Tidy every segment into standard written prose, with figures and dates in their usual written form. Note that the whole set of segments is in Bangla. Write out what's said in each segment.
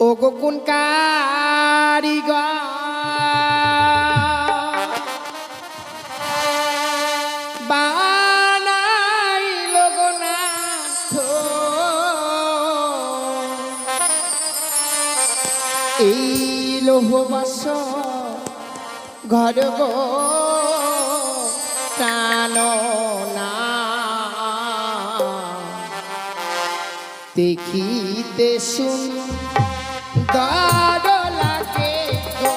ও গো কোন কারিগর বানাইল গো নাথ এই লোহ বাস ঘর গো প্রাণ না দেখিতে সুন্দর লাগে গো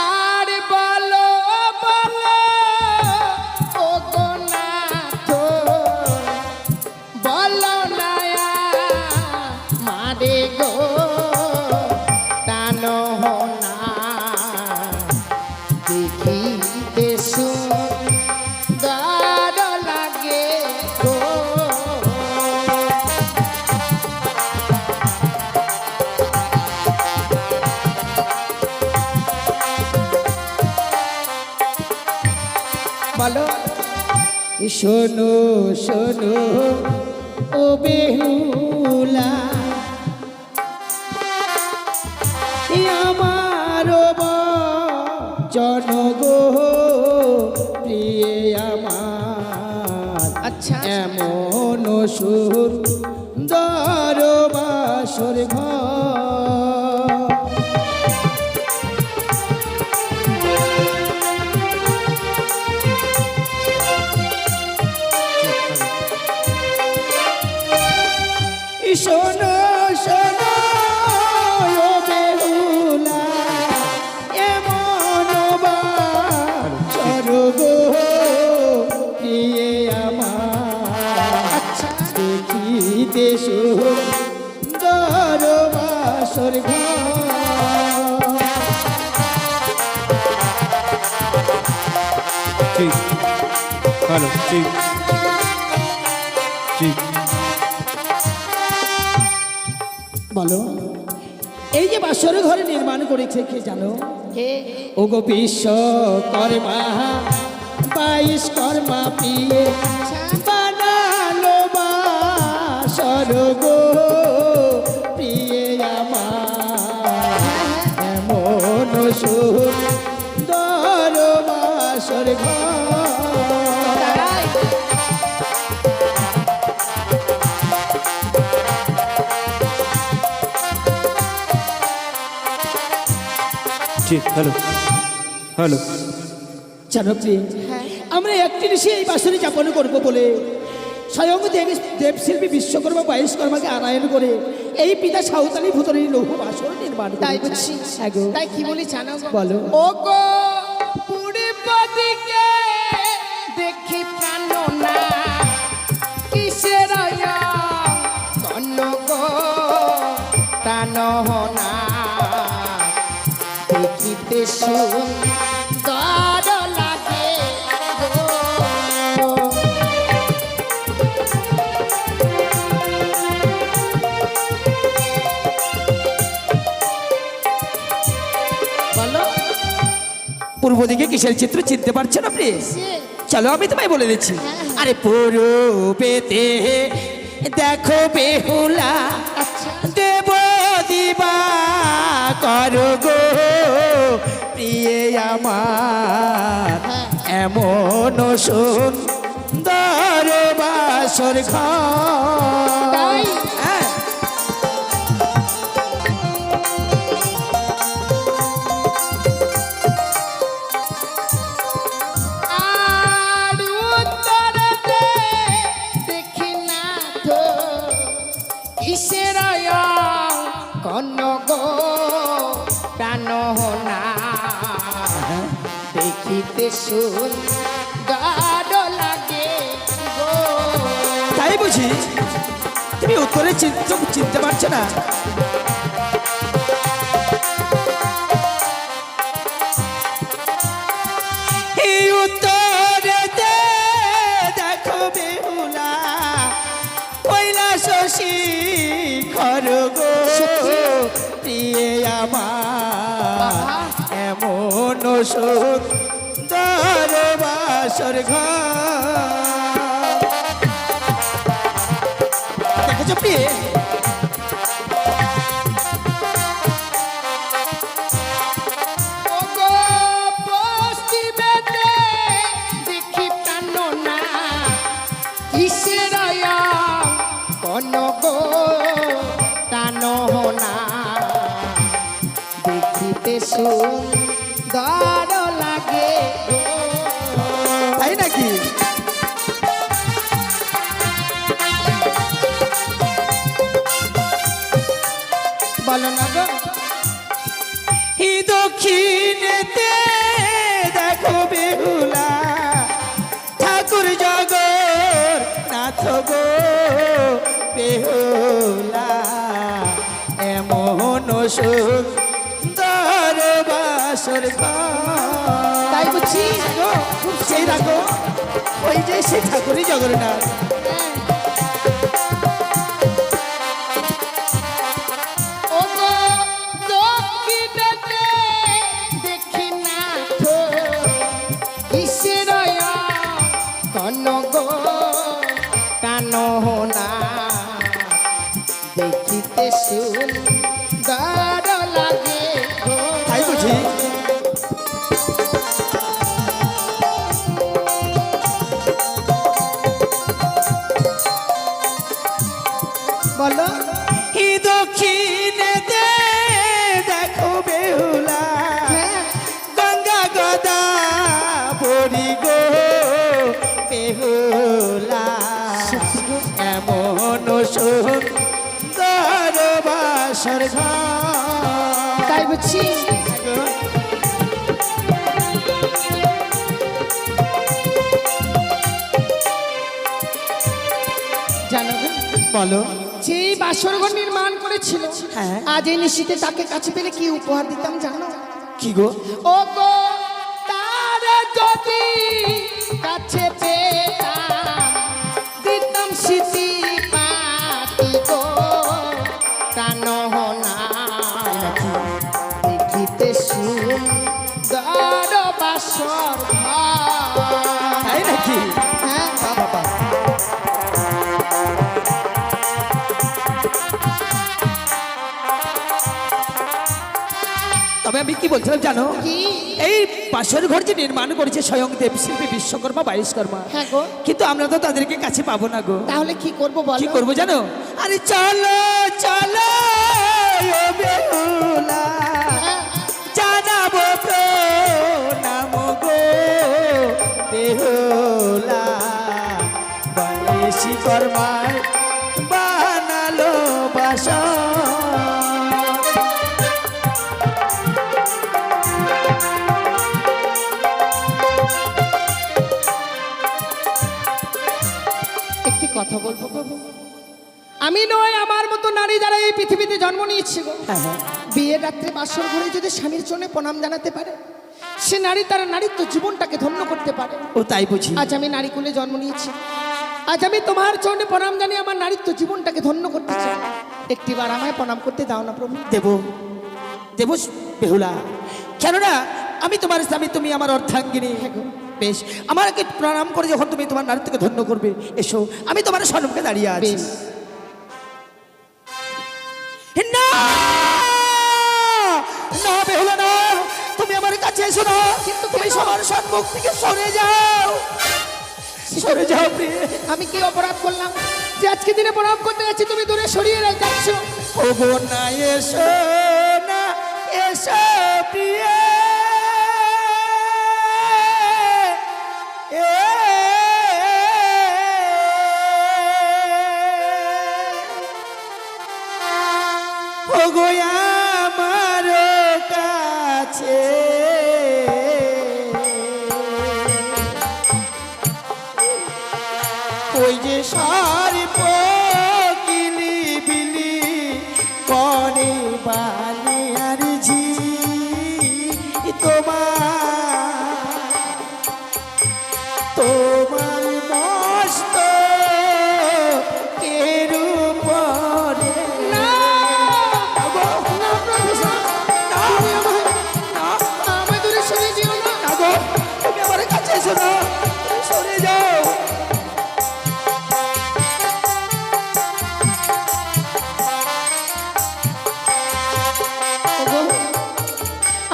আর বলো বলো ও গো নাথ বলো না মারে গো টানো না দেখিতে সুন্দর লাগে গো বলো শোনো শোনো ও বেহুলা আমার জনগো প্রিয় আমার আচ্ছা এমন সুন্দর বাসর ঘর শোনো শোনো ও বেহুলা এমন বাসর গো প্রিয়ে আমার দেখিতে সুন্দর বাসর ঘর ঠিক ভালো ঠিক ঠিক বলো এই যে বাসর ঘরে নির্মাণ করেছে কে জানো ও গো বিশ্বকর্মা 22 কর্মা প্রিয়ে বানালো বাসর গো প্রিয়ে আমার এমন সুন্দর বাসর ঘর ঠিক হ্যালো হ্যালো জানো প্রিয় আমরা একটি ঋষি এই বাসরে যাপন করবো বলে স্বয়ং দেবশিল্পী বিশ্বকর্মা 22 কর্মাকে আনায়ন করে এই পিতা সাঁওতালি ভূতরের লৌহ বাসর নির্মাণ তাই করেছে। বুঝছি হ্যাঁ গো। তাই কি বলি জানো গো? বলো ও গো পূর্ব দিকে দেখি প্রাণ না কিসের কন্ন গো প্রাণ না দেখিতে সুন্দর লাগে গো বলো পূর্ব দিকে কিসের চিত্র চিনতে পারছো না প্রিয় চলো আমি তোমায় বলে দিচ্ছি আরে পূর্বেতে দেখো বেহুলা দেব দিবা করো গো প্রিয়ে আমার এমন সুন্দর বাসর ঘর হ্যাঁ। আর উত্তরেতে দেখি না তো কিসের কন্ন গো প্রাণ না দেখিতে সুন্দর লাগে গো তাই বুঝি তুমি উত্তরে চিনতে পারছো না এই উত্তরে দেখো বেহুলা পয়লা শশী খর গো প্রিয়ে আমার এমন সুন্দর বাসর ঘর। দেখেছো প্রিয়ে, ওগো পশ্চিমেতে দেখি টানো না কিসের কোন গো টানো না দেখিতে সুন্দর লাগে গো। তাই নাকি? বলো না গো। হি দক্ষিণেতে দেখো বেহুলা ঠাকুর জগর নাথ গো বেহুলা এমন সুন্দর বাসর ঘর। তাই বুঝছি গো, সেই দেখো ওই যে সে ঠাকুরই জগন্নাথ। ওগো দক্ষিণেতে দেখি না তো কিসের কোন গো টানো না দেখিতে সুন্দর লাগে গো। তাই বুঝি? বলো হি দক্ষিণেতে দেখো বেহুলা গঙ্গা গদা বরি গো বেহুলা এমন সুন্দর বাসর ঘর। তাই বুঝছি জানো গো, বলো। যেই বাসরঘর নির্মাণ করেছিল হ্যাঁ। আজ এই নিশীতে তাকে কাছে পেলে কি উপহার দিতাম জানো? কি গো? ও গো তার যদি কাছে পেতাম দিতাম স্মৃতি পাতি গো টানো না দেখিতে সুন্দর বাসর ঘর। তাই নাকি? হ্যাঁ বাবা, তবে আমি কি বলছিলাম জানো? কি? এই বাসর ঘর যে নির্মাণ করেছে স্বয়ং দেবশিল্পী বিশ্বকর্মা বাইশকর্মা, হ্যাঁ গো। কিন্তু আমরা তো তাদেরকে কাছে পাবো না গো। তাহলে কি করবো বলো? কি করবো জানো? আরে চলো চলো ও বেহুলা জানাবো প্রণাম গো বেহুলা বাইশি কর্মায় বানালো বাসর। একটি কথা বলবো বাবু, আমি নয় আমার মতো নারী যারা এই পৃথিবীতে জন্ম নিয়েছে গো, হ্যাঁ, হ্যাঁ। বিয়ের রাত্রে বাসর ঘরে যদি স্বামীর চরণে প্রণাম জানাতে পারে সে নারী তার নারীত্ব জীবনটাকে ধন্য করতে পারে। ও তাই বুঝি? আজ আমি নারী কুলে জন্ম নিয়েছি, আজ আমি তোমার চরণে প্রণাম জানিয়ে আমার নারীত্ব জীবনটাকে ধন্য করতে চাই। একটিবার আমায় প্রণাম করতে দাও না প্রভু। দেব দেব বেহুলা, কেননা আমি তোমার স্বামী, তুমি আমার অর্ধাঙ্গিনী। বেশ, আমাকে প্রণাম করে যখন তুমি তোমার নারীত্বকে ধন্য করবে, এসো আমি তোমার সম্মুখে দাঁড়িয়ে আছি। বেশ। না না বেহুলা না, তুমি আমার কাছে এসো না, কিন্তু তুমি সবার সম্মুখ থেকে সরে যাও, সরে যাও প্রিয়ে। আমি কি অপরাধ করলাম যে আজকে দিনে প্রণাম করতে যাচ্ছি তুমি দূরে সরিয়ে যাচ্ছ? ও গো না, এসো না, এসো প্রিয়ে। ও গো আমার কাছে ওই যে সর্প কিলি বিলি করে বালি আর ঝি তোমার মস্ত এর উপরে না গো, না প্রভু, না, তুমি আমায় না, আমায় দূরে সরিয়ে দিও সরে যাও। ওগো,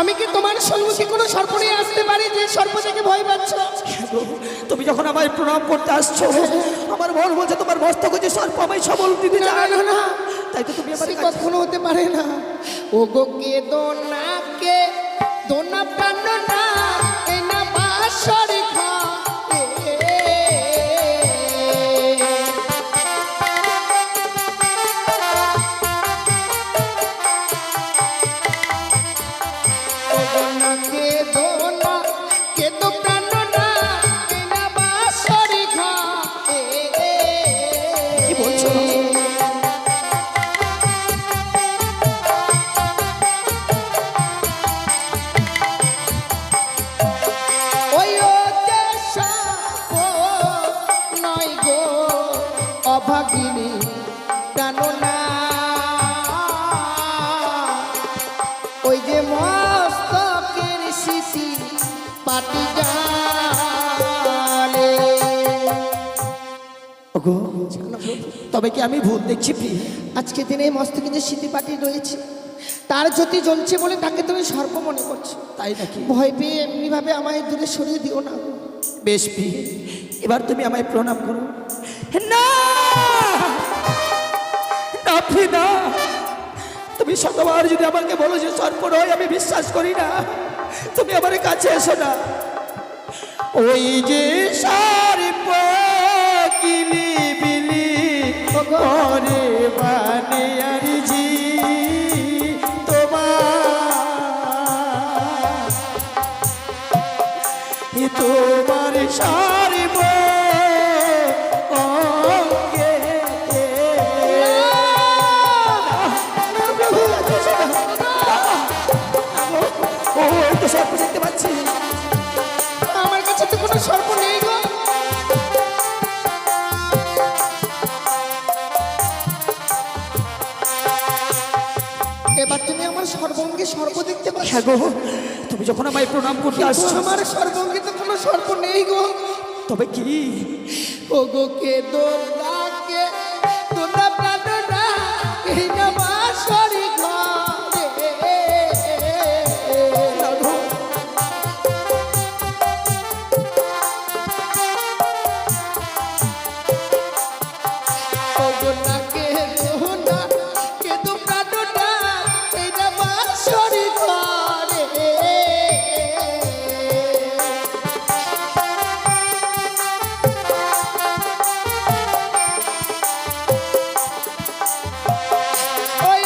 আমি কি তোমার সম্মুখে কোনো সর্প নিয়ে আসতে পারি যে সর্প থেকে ভয় পাচ্ছ? তুমি যখন আমায় প্রণাম করতে আসছো, আমার মন বলছে তোমার মস্তক যে সর্প আমায় সবল দিতে না চায়। না না, তাই তো তুমি আমার সে কাছে- কখনো হতে পারে না। ওগো কে দোনা প্রাণ না এ না বাসরি খা ওগো না কে দো প্রাণ না এ না বাসরি খা কি বলছো? ওই ও দেশা ও নয় গো অভাগিনী প্রাণনা ওই যে মস্তকের শিশি পাটি জালে ওগো, তবে কি আমি ভূত দেখছি প্রিয়? আজকে দিনে মস্তকে যে স্মৃতি পাটি রয়েছে তার জ্যোতি জ্বলছে বলে তাকে তুমি সর্প মনে করছো। তাই নাকি? ভয় পেয়ে এমনিভাবে আমায় দূরে সরিয়ে দিও না। বেশ প্রিয়, এবার তুমি আমায় প্রণাম করো। না না প্রিয়, না। তুমি শতবার যদি আমাকে বলো যে সর্প নয়, আমি বিশ্বাস করি না। তুমি আমার কাছে এসো না। ওই যে সর্প কিলি বিলি করে বানে আর জি তোমার সর্ব অঙ্গে ও তো সর্প দেখতে পাচ্ছি। আমার কাছে তো কোনো সর্প নেই গো। এবার তুমি আমার সর্বঙ্গে সর্প দেখতে পাচ্ছ? হ্যাঁ গো, তুমি যখন আমায় প্রণাম করতে আসছো, আমার সর্বঙ্গে তো কোনো সর্প নেই গো। তবে কি? ও গো কে দোলাকে দোলা প্রাণনা এই না বাসরি ঘরে ও গো না কে দোলা কে দো প্রাণনা এই না বাসরি ঘরে ওই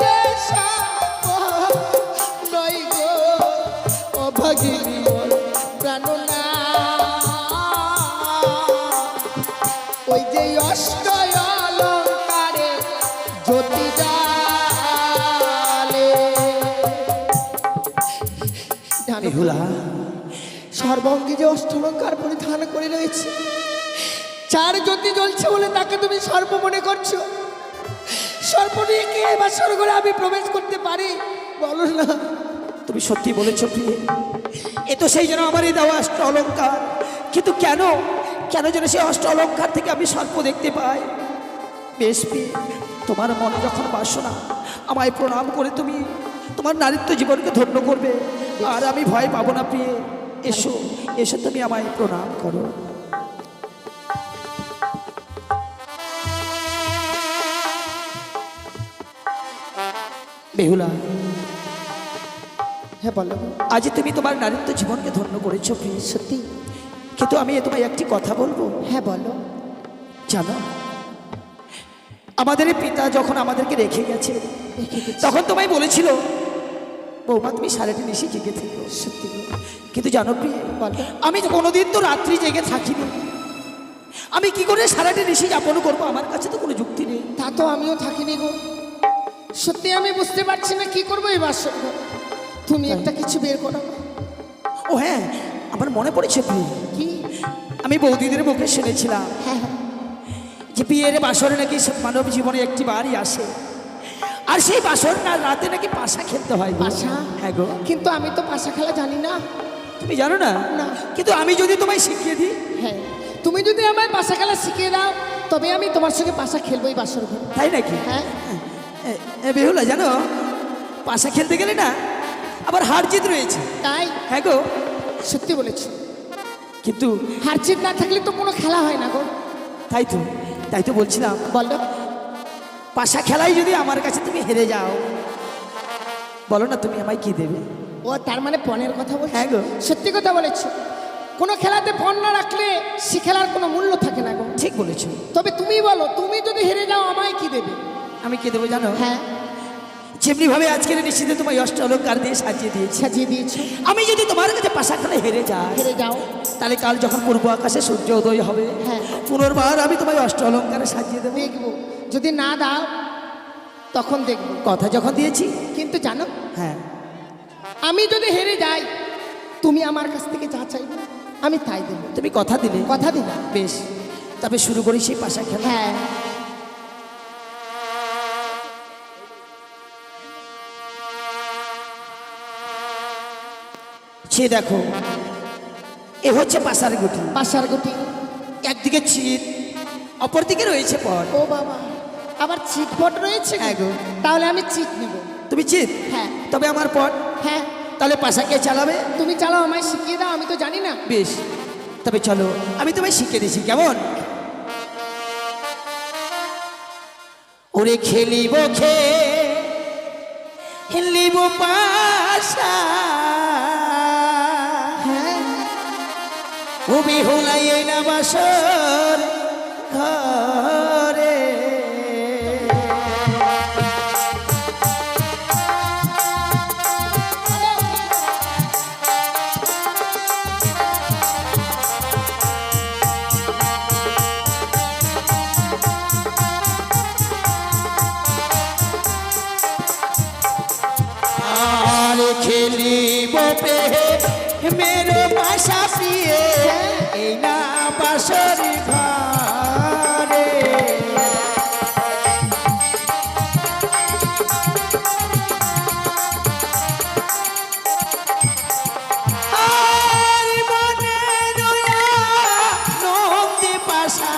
দেশা নয় গো অভাগিনী প্রাণনা ওই যে অষ্ট অলঙ্কারে জ্যোতি জালে বেহুলা, সর্বঙ্গে যে অষ্টলঙ্কার পরিধান করে রয়েছে, চার জ্যোতি জ্বলছে বলে তাকে তুমি সর্প মনে করছো। সর্প নিয়ে কি এবার স্বর্গরে আমি প্রবেশ করতে পারি বলো না? তুমি সত্যি বলেছ প্রিয়। এ তো সেই জন্য আমার এই দেওয়া অষ্ট অলঙ্কার, কিন্তু কেন কেন যেন সেই অষ্ট অলঙ্কার থেকে আমি সর্প দেখতে পাই। বেশ প্রিয়, তোমার মনে যখন বাসনা, আমায় প্রণাম করে তুমি তোমার নারীত্ব জীবনকে ধন্য করবে, আর আমি ভয় পাবো না প্রিয়। এসো এসো, তুমি আমায় প্রণাম করো। বেহুলা, হ্যাঁ বলো। আজ তুমি তোমার নারীত্ব জীবনকে ধন্য করেছো প্রিয়, সত্যি? কিন্তু আমি তোমায় একটি কথা বলবো। হ্যাঁ বলো। জানো, আমাদের পিতা যখন আমাদেরকে রেখে গেছে, তখন তোমায় বলেছিল বৌমা তুমি সারাটি নিশি জেগে থেকো। সত্যি গো। কিন্তু জানো প্রিয়, বলো। আমি তো কোনোদিন তো রাত্রি জেগে থাকিনি। আমি কি করে সারাটি নিশি যাপন করবো? আমার কাছে তো কোনো যুক্তি নেই। তা তো আমিও থাকিনি গো। সত্যি আমি বুঝতে পারছি না কি করবো এবার। তুমি একটা কিছু বের করো। ও হ্যাঁ, আমার মনে পড়েছে প্রিয়, কি? আমি বৌদিদের মুখে শুনেছিলাম হ্যাঁ হ্যাঁ, যে বিয়ের বাসরে নাকি মানব জীবনে একটি বারই আসে, আর সেই বাসর না রাতে নাকি পাশা খেলতে হয়। পাশা? হ্যাঁ গো। কিন্তু আমি তো পাশা খেলা জানি না। তুমি জানো না? না। কিন্তু আমি যদি তোমায় শিখিয়ে দিই, হ্যাঁ, তুমি যদি আমায় পাশা খেলা শিখিয়ে দাও তবে আমি তোমার সঙ্গে পাশা খেলবো এই বাসর ঘরে। তাই নাকি? হ্যাঁ, বেহুলা জানো, পাশা খেলতে গেলে না আবার হার জিত রয়েছে। তাই? হ্যাঁ গো, সত্যি বলেছো, কিন্তু হার জিত না থাকলে তো কোনো খেলা হয় না গো। তাই তো বলছিলাম, বলো। পাশা খেলায় যদি আমার কাছে তুমি হেরে যাও, বলো না তুমি আমায় কি দেবে? ও তার মানে পণের কথা বলছো? হ্যাঁ গো। সত্যি কথা বলেছো, কোনো খেলাতে পণ না রাখলে সে খেলার কোনো মূল্য থাকে না গো। ঠিক বলেছো। তবে তুমি বলো, তুমি যদি হেরে যাও আমায় কি দেবে? আমি কি দেবো জানো? হ্যাঁ, যেমনি ভাবে আজকের নিশ্চিত তোমায় অষ্ট অলঙ্কার দিয়ে সাজিয়ে দিয়েছি, সাজিয়ে দিয়েছো। আমি যদি তোমার কাছে পাশা খেলায় হেরে যাই, হেরে যাও, তাহলে কাল যখন পূর্ব আকাশে সূর্য উদয় হবে, হ্যাঁ, পুনর্বার আমি তোমায় অষ্ট অলঙ্কারে সাজিয়ে দেবো। দেখবো। যদি না দাও তখন দেখবো। কথা যখন দিয়েছি। কিন্তু জানো, হ্যাঁ, আমি যদি হেরে যাই তুমি আমার কাছ থেকে যা চাইবে আমি তাই দেবো। তুমি কথা দিলে। কথা দিলাম। বেশ, তবে শুরু করি সেই পাশা খেলা। হ্যাঁ, সে দেখো, এ হচ্ছে পাশার গুটি। পাশার গুটি। একদিকে চিত, অপরদিকে রয়েছে পট। ও বাবা, আবার চিটপট রয়েছে? হ্যাঁ গো। তাহলে আমি চিট নেব। তুমি চিত? হ্যাঁ। তবে আমার পট। হ্যাঁ, তাহলে পাশা কে চালাবে? তুমি চালাও, আমায় শিখিয়ে দাও, আমি তো জানি না। বেশ, তবে চলো আমি তোমায় শিখিয়ে দিচ্ছি, কেমন? ওরে খেলিব খেলিব পাশা, হ্যাঁ, ও বেহুলাই এই না বাসর ঘরে। আর খেলিব মেরো পাশা পিয়ে এই না বাসর ঘরে। আর মনে রয়া নন্দী পাশা,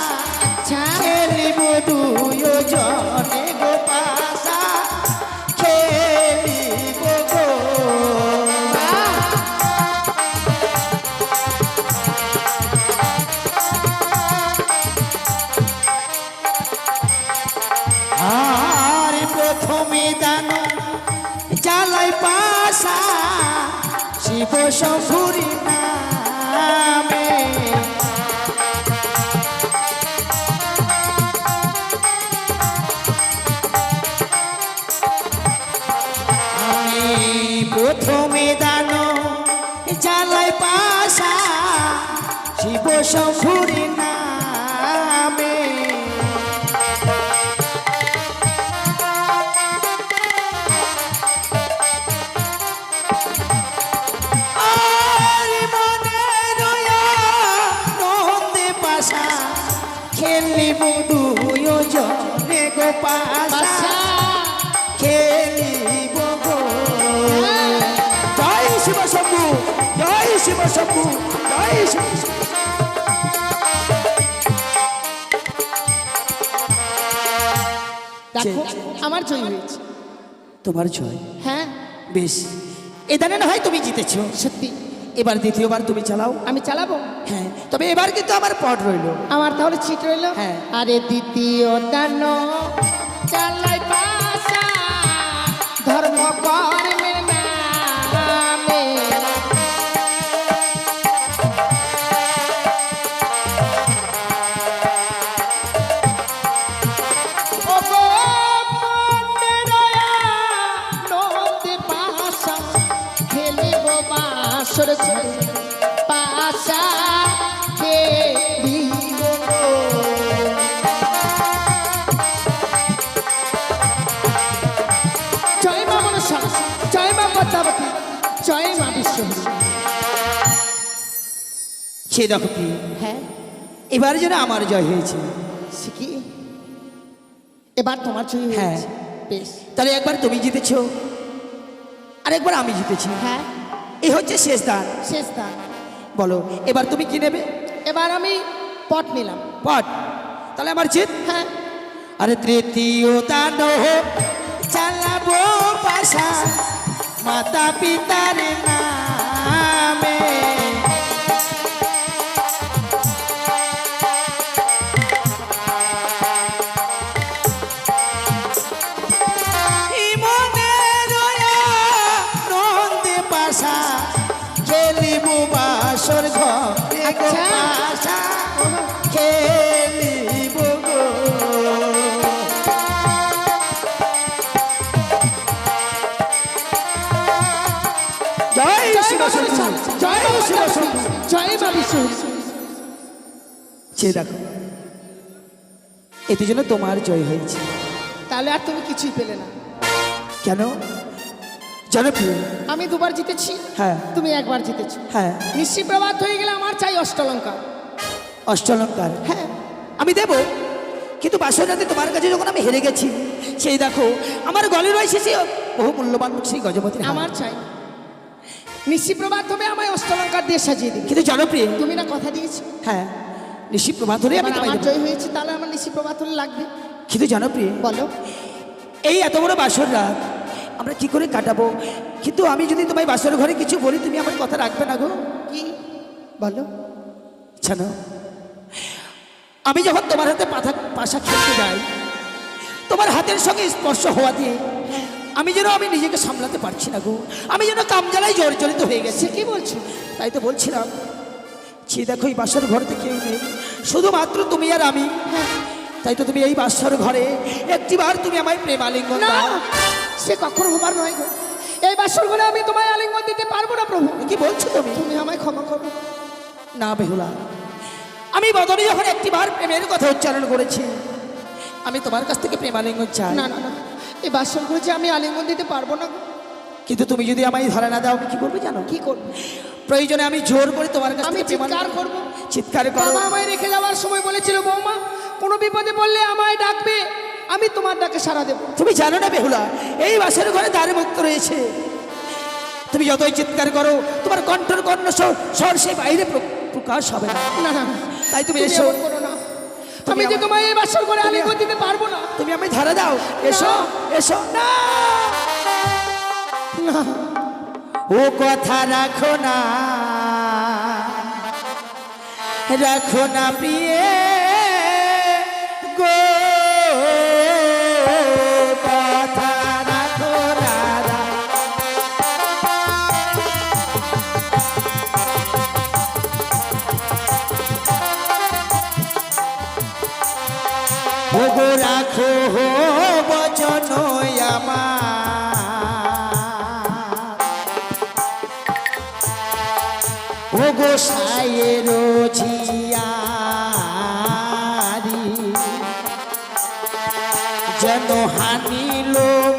আচ্ছা, খেলিব দুই জনে গো পাশা, খেলিব গো। আর প্রথমে দান জ্বালাই পাশা, শিব শম্ভুরি নামে। আমি প্রথমে দান জ্বালাই পাশা, শিব শম্ভুরি নামে। আর মনে রয়া নন্দে পাশা, খেলিব দুই জনে গো পাশা, পাশা। খেলিব গো। জয় শিব শম্ভু, জয় শিব শম্ভু, জয় শিব শম্ভু। দেখো আমার জয় হয়েছে। তোমার জয়। হ্যাঁ, বেশ, এ দানে না হয় তুমি জিতেছ। সত্যি। এবার দ্বিতীয়বার তুমি চালাও। আমি চালাবো। হ্যাঁ, তবে এবার কিন্তু আমার পট রইল। আমার তাহলে চিট রইল। হ্যাঁ। আরে দ্বিতীয় দান চালাই পাশা, ধর্ম কর্মের নামে। ও গো মনে রয়া নন্দে পাশা, খেলিব বাসর ঘরে, পাশা খেলিব গো। জয় মা মনসা, জয় মা পদ্মাবতী, জয় মা বিশ্বহরী। সে দেখো কি, হ্যাঁ, এবার যেন আমার জয় হয়েছে। শিখি। এবার তোমার জয় হ্যাঁ। হয়েছে। বেশ। তাহলে একবার তুমি জিতেছ, আর একবার আমি জিতেছি। হ্যাঁ, এই হচ্ছে শেষ দান। শেষ দান। বলো এবার তুমি কি নেবে? এবার আমি পট নিলাম। পট তাহলে আমার চিত। হ্যাঁ, আরে তৃতীয় দানব চালাবো পাশা মাতা পিতার নামে। নন্দে পাশা খেলিব বাসর ঘরে গো আচ্ছা। পাশা খেলিব গো। জয় শিবশম্ভু, জয় শিবশম্ভু। জয় মা বিষ্ণু। সে দেখো এতে জন্য তোমার জয় হয়েছে। তাহলে আর তুমি কিছুই পেলে না। কেন জনপ্রিয়? আমি দুবার জিতেছি, হ্যাঁ তুমি একবার জিতেছো। হ্যাঁ নিশ্চিত প্রভাত হয়ে গেলে আমার চাই অষ্টলঙ্কা। অষ্টলঙ্কার হ্যাঁ, আমি দেব, কিন্তু বাসর রাতে তোমার কাছে যখন আমি হেরে গেছি, সেই দেখো আমার গলে রয়েছে সে বহু মূল্যবান সেই গজপতি আমার চাই। নিশ্চিত প্রভাত হবে আমায় অষ্টলঙ্কার দিয়ে সাজিয়ে দিবে। কিন্তু জনপ্রিয় তুমি না কথা দিয়েছো? হ্যাঁ নিশ্চিত প্রভাত হলে আমি এবার তোমায় আমার দেব। জয় হয়েছে, তাহলে আমার নিশ্চিত প্রভাত হলে লাগবে। কিন্তু জনপ্রিয় বলো। এই এত বড় বাসর রাত আমরা কি করে কাটাবো? কিন্তু আমি যদি তোমায় বাসর ঘরে কিছু বলি তুমি আমার কথা রাখবে না গো? কি বলো? জানো আমি যখন তোমার হাতে পাশা খেলতে যাই, তোমার হাতের সঙ্গে স্পর্শ হওয়া দিয়ে আমি নিজেকে সামলাতে পারছি না গো। আমি যেন কামজালায় জর্জরিত হয়ে গেছে। সে কি বলছো? তাই তো বলছিলাম যে দেখো এই বাসর ঘরেতে কেউ নেই, শুধুমাত্র তুমি আর আমি। তাই তো তুমি এই বাসর ঘরে একটিবার তুমি আমায় প্রেম আলিঙ্গন না, দাও। সে কখনো হবার নয় গো। এই বাসর ঘরে আমি তোমায় আলিঙ্গন দিতে পারবো না প্রভু। কি বলছো তুমি? তুমি আমায় ক্ষমা করো। না বেহুলা, আমি বদনে যখন একটিবার প্রেমের কথা উচ্চারণ করেছি, আমি তোমার কাছ থেকে প্রেম আলিঙ্গন চাই। না না না, এই বাসর ঘরে যে আমি আলিঙ্গন দিতে পারবো না গো। কিন্তু তুমি যদি আমায় ধরে না দাও আমি কি করবো জানো? কি করবো? প্রয়োজনে আমি জোর করে তোমার কাছ আমি থেকে প্রেম চিৎকার আলিঙ্গন- করবো। চিৎকার করো। বাবা আমায় রেখে যাওয়ার সময় বলেছিল, বৌমা কোনো বিপদে পড়লে আমায় ডাকবে, আমি তোমার ডাকে সাড়া দেবো। তুমি জানো না বেহুলা, এই বাসের ঘরে দ্বার মুক্ত রয়েছে। তুমি যতই চিৎকার করো তোমার কণ্ঠর কর্ণ স্বর সে বাইরে প্রকাশ হবে না। না না না, তাই তুমি তুমি এসো। এমন করো না। আমি যে তোমায় এই বাসর ঘরে আলিঙ্গন দিতে পারবো না। তুমি আমি ধরে দাও, এসো এসো। না না, ও কথা রাখো না, রাখো না প্রিয়ে গো, কথা রাখো না। ওগো রাখো বচন আমার, ওগো সায়ের ঝিয়ারি, যেন হানিল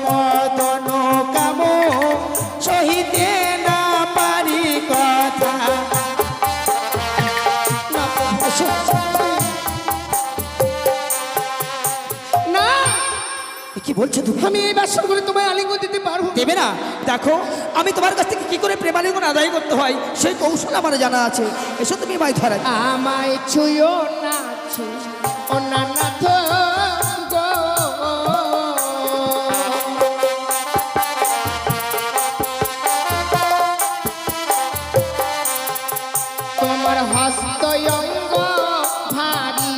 মদন কাম সহিতে না পারি কথা। না, কি বলছো তুমি? আমি এই বাসর ঘরে তোমায় আলিঙ্গন দিতে পারবো না। দেবে না? দেখো আমি তোমার কাছ থেকে কি করে প্রেমালিঙ্গন আদায় করতে হয় সেই কৌশল আমার জানা আছে। এসো তুমি মাই ধরা। আমায় ছুঁয়ো না, ছুঁয়ো না নাথ গো। তোমার হস্ত অঙ্গ ভারী,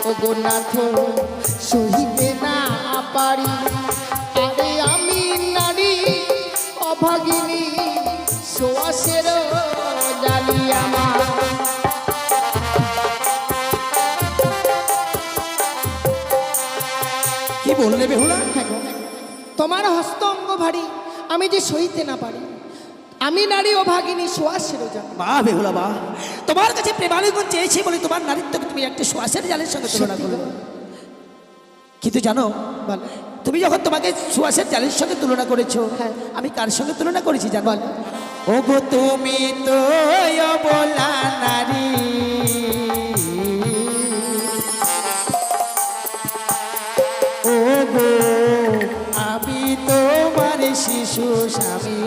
ও গো নাথ সহিতে না পারি। আরে আমি নারী অভাগিনী, সোয়াশের জালি আমার। কি বললে বেহুলা? হ্যাঁ গো, তোমার হস্ত অঙ্গ ভারী, আমি যে সইতে না পারি। আমি নারী অভাগিনী, সোয়াশের জালি। বাহ বেহুলা বাহ, তোমার কাছে প্রেমালিঙ্গন চেয়েছি বলে তোমার নারীত্বকে তুমি একটা শ্বাসের জালের সঙ্গে তুলনা করো। কিন্তু জানো বলো। তুমি যখন তোমাকে সুয়াসের জালের সঙ্গে তুলনা করেছো, হ্যাঁ। আমি কার সঙ্গে তুলনা করেছি জানো? ওগো তুমি তো অবলা নারী, ওগো আমি তোমার শিশু স্বামী।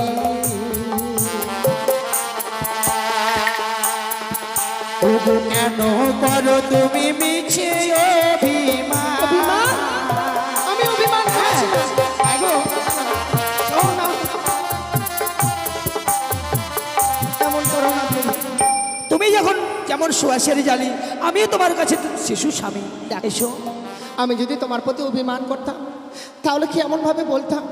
ওগো কেন করো তুমি মিছে অভিমান? অভিমান? আমি অভিমান করছি না। আগো শোনো না। তেমন করো না প্রভু। তুমি যখন যেমন সুয়াসের জালি, আমিও তোমার কাছে শিশু স্বামী। এসো। আমি যদি তোমার প্রতি অভিমান করতাম তাহলে কি এমন ভাবে বলতাম?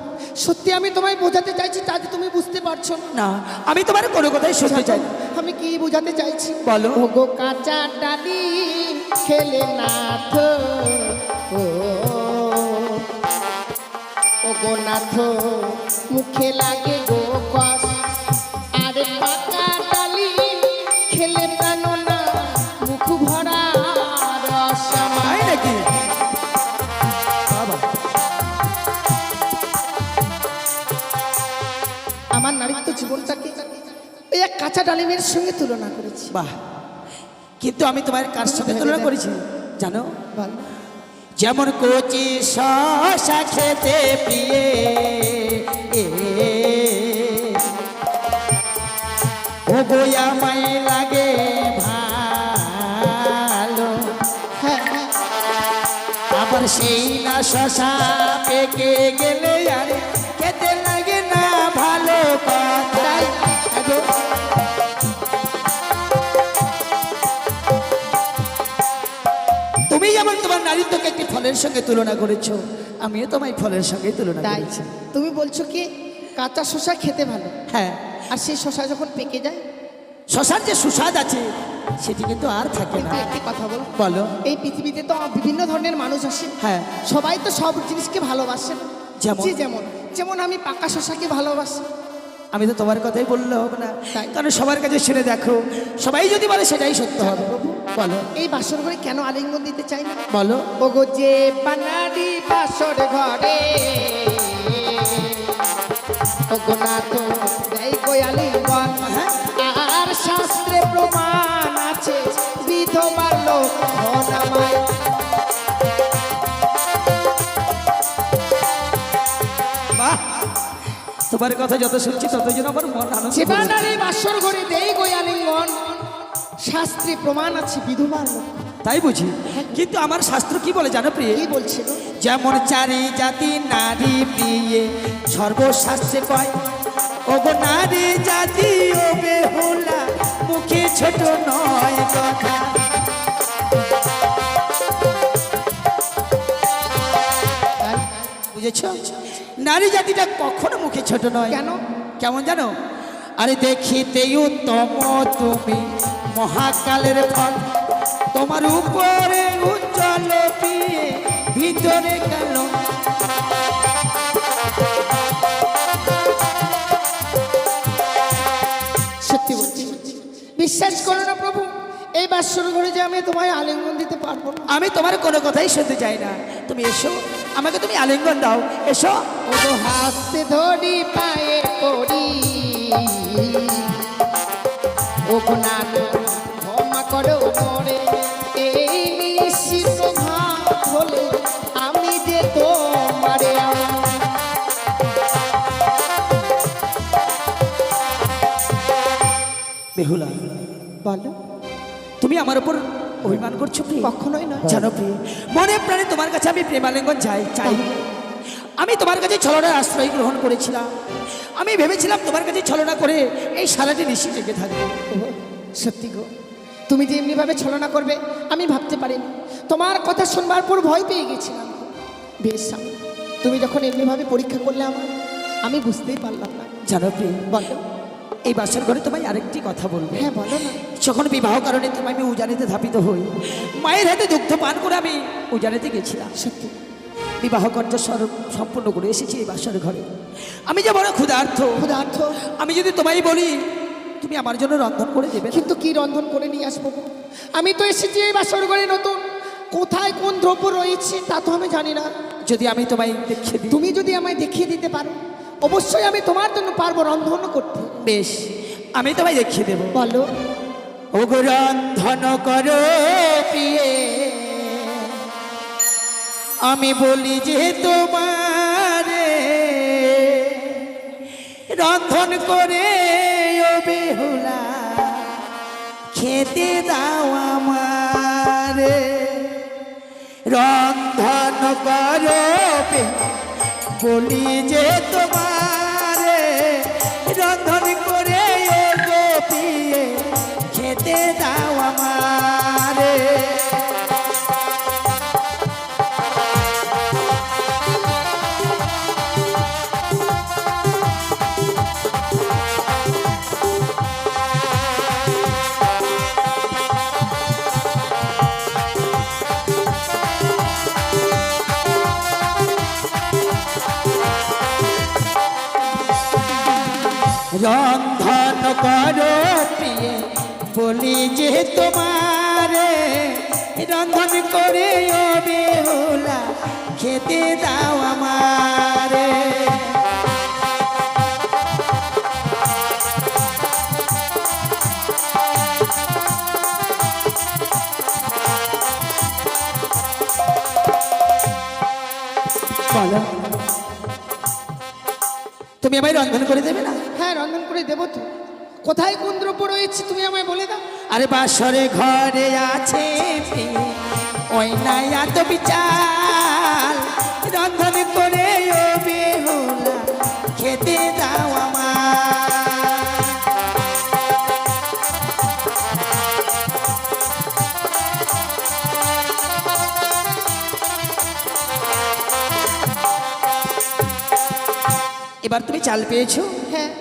সত্যি আমি তোমায় বোঝাতে চাইছি, তা যে তুমি বুঝতে পারছো না। না, আমি তোমার কোনো কথাই শুনতে চাই না। আমি কি বোঝাতে চাইছি বলো। ওগো কাঁচা ডালি খেলে না তো, ওগো নাথ মুখে লাগে গো কষ, আর পাকা ডালি খেলে প্রাণ না মুখ ভরা রস। তাই নাকি? বাবা, আমার নারীত্ব জীবনটাকে ওই এক কাঁচা ডালিমের সঙ্গে তুলনা করেছি। বাহ, কিন্তু আমি তোমার কার সঙ্গে তুলনা করেছি জানো? বল। যেমন কচি শশা খেতে প্রিয়ে, ও গোয়া মাই লাগে ভালো, হ্যাঁ হ্যাঁ, আবার সেই না শশা পেকে গেলে আর খেতে লাগে না ভালো কথাই। আগো, তুমি যেমন তোমার নারীত্বকে একটি ফলের সঙ্গে তুলনা করেছো, আমিও তোমায় ফলের সঙ্গে তুলনা তাই করেছি। তুমি বলছো কি কাঁচা শসা খেতে ভালো, হ্যাঁ, আর সেই শসা যখন পেকে যায়? শশার যে সুস্বাদ আছে সেটি কিন্তু আর থাকে না। কিন্তু একটি কথা বলো, বলো। এই পৃথিবীতে তো বিভিন্ন ধরনের মানুষ আসে, হ্যাঁ, সবাই তো সব জিনিসকে ভালোবাসে না। যেমন? যে যেমন যেমন আমি পাকা শসাকে ভালোবাসি। আমি তো তোমার কথাই বললে হবে না, তাই? কারণ সবার কাছে শুনে দেখো, সবাই যদি বলে সেটাই সত্য হবে। প্রভু, বলো এই বাসর ঘরে কেন আলিঙ্গন দিতে চাই না? বলো। ওগো যে বানারি বাসর ঘরে, ওগো না তো দেই কই আলিঙ্গন, আর শাস্ত্রে প্রমাণ আছে বিধবার লোক নামায়। বাহ, তোমার কথা যত শুনছি তত যেন আমার মন আনন্দ যে ভরে যাচ্ছে। বানারি বাসর ঘরে দেই কই আলিঙ্গন, শাস্ত্রে প্রমাণ আছে বিধবার লোক। তাই বুঝি, কিন্তু আমার শাস্ত্র কি বলে জানো প্রিয়? কি বলছিল? যেমন চারি জাতি নারী প্রিয়ে সর্বশাস্ত্রে কয়, ওগো নারী জাতি ও বেহুলা মুখে ছোট নয় কথা। বুঝেছ? নারী জাতিটা কখনো মুখে ছোট নয়। কেন? কেমন জানো? আরে দেখিতেই উত্তম তুমি মহাকালের ফল, তোমার উপরে উজ্জ্বল পিয়ে ভিতরে গেল। সত্যি বলছি, বিশ্বাস করো না প্রভু, এই বাসর ঘরে যে আমি তোমায় আলিঙ্গন দিতে পারবো না। আমি তোমার কোনো কথাই শুনতে চাই না, তুমি এসো, আমাকে তুমি আলিঙ্গন দাও, এসো। ওগো হাতে ধরি পায়ে পড়ি, ওগো নানু ক্ষমা করো মরে, এই নিশ্চিত ভাব হলে আমি যে তোমারে বেহুলা, বলো। তুমি আমার উপর অভিমান করছো প্রিয়? কখনোই নয়। জানো প্রিয়, মনে প্রাণে তোমার কাছে আমি প্রেমালিঙ্গন চাই। আমি তোমার কাছে ছলনার আশ্রয় গ্রহণ করেছিলাম। আমি ভেবেছিলাম তোমার কাছে ছলনা করে এই সারাটি নিশি জেগে থাকবো। ওগো, সত্যি গো, তুমি যে এমনিভাবে ছলনা করবে আমি ভাবতে পারিনি। তোমার কথা শুনবার পর ভয় পেয়ে গেছিলাম। বেশ স্বামী, তুমি যখন এমনিভাবে পরীক্ষা করলে আমার, আমি বুঝতেই পারলাম না। জানো প্রিয়, বলো। এই বাসর ঘরে তোমায় আরেকটি কথা বলবো। হ্যাঁ বলো না। যখন বিবাহ কারণে তুমি আমি উজানিতে ধাপিত হই, মায়ের হাতে দুগ্ধ পান করে আমি উজানিতে গেছিলাম। সত্যি বিবাহ কার্য সম্পূর্ণ করে এসেছি এই বাসর ঘরে। আমি যে বড় ক্ষুধার্থ, ক্ষুধার্থ, আমি যদি তোমায় বলি তুমি আমার জন্য রন্ধন করে দেবে না? কিন্তু কি রন্ধন করে নিয়ে আসবো? আমি তো এসেছি এই বাসর ঘরে নতুন, কোথায় কোন দ্রব্য রয়েছে তা তো আমি জানি না। যদি আমি তোমায় দেখিয়ে দিই? তুমি যদি আমায় দেখিয়ে দিতে পারো, অবশ্যই আমি তোমার জন্য পারবো রন্ধন করতে। বেশ, আমি তোমায় দেখিয়ে দেবো। বলো। ওগো রন্ধন করো প্রিয়ে, আমি বলি যে তোমারে রন্ধন করে ও বেহুলা খেতে দাও আমারে রন্ধন করো বলি যে তোমারে রন্ধন করে ও গো পিয়ে খেতে দাও আমারে রন্ধন করো প্রিয়ে বলি যে তোমারে রন্ধন করে ও বেহুলা খেতে দাও আমারে বলো তুমি আমায় রন্ধন করে দেবে না? হ্যাঁ, রন্ধন করে দেবো তো। কোথায় কোন দ্রব্য রয়েছে তুমি আমায় বলে দাও। আরে বাসরে ঘরে আছে প্রিয়ে ওই নাই এত বিচার রন্ধন করে ও বেহুলা খেতে দাও আমার এবার তুমি চাল পেয়েছো, হ্যাঁ,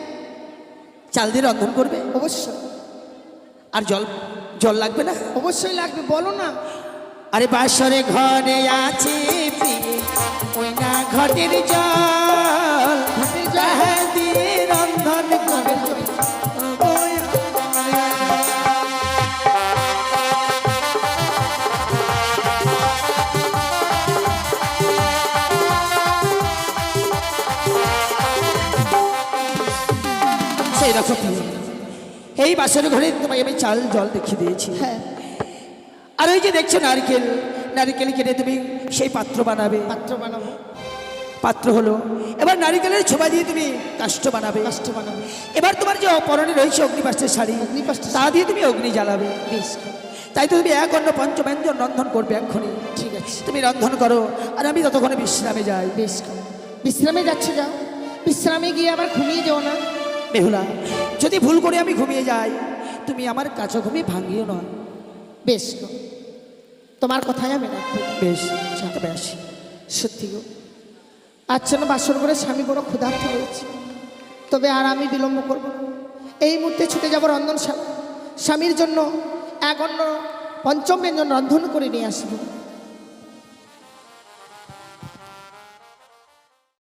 চাল দিয়ে রন্ধন করবে। অবশ্যই আর জল জল লাগবে না? অবশ্যই লাগবে, বলো না। আরে বাসরে ঘরে আছে প্রিয়ে ওই না ঘটের জল তাহা দিয়ে রন্ধন করে সেই রকম এই বাসর ঘরে তোমায় আমি চাল জল দেখিয়ে দিয়েছি। হ্যাঁ, আর ওই যে দেখছো নারকেল, নারকেল কেটে তুমি সেই পাত্র বানাবে। পাত্র বানাবো। পাত্র হলো, এবার নারকেলের ছোবা দিয়ে তুমি কাষ্ঠ বানাবে। কাষ্ঠ বানাবো। এবার তোমার যে পরনে রয়েছে অগ্নিপাশের শাড়ি, অগ্নিপাশের তা দিয়ে তুমি অগ্নি জ্বালাবে। বেশ, তাই তো তুমি এক অন্য পঞ্চব্যঞ্জন রন্ধন করবে এক্ষুনি। ঠিক আছে। তুমি রন্ধন করো আর আমি ততক্ষণে বিশ্রামে যাই। বেশ, বিশ্রামে যাচ্ছে, যাও। বিশ্রামে গিয়ে আবার ঘুমিয়ে যাও না। বেহুলা, যদি ভুল করে আমি ঘুমিয়ে যাই তুমি আমার কাছে ঘুমিয়ে ভাঙিও না। বেশ গো, তোমার কথাই আমি রাখবো। বেশ, তবে আসি। সত্যি গো, আচ্ছা না, বাসর করে স্বামী বড় ক্ষুধার্ত রয়েছে। তবে আর আমি বিলম্ব করব না, এই মুহূর্তে ছুটে যাব রন্ধনশালা। স্বামীর জন্য এক অন্য পঞ্চম ব্যঞ্জন রন্ধন করে নিয়ে আসবো।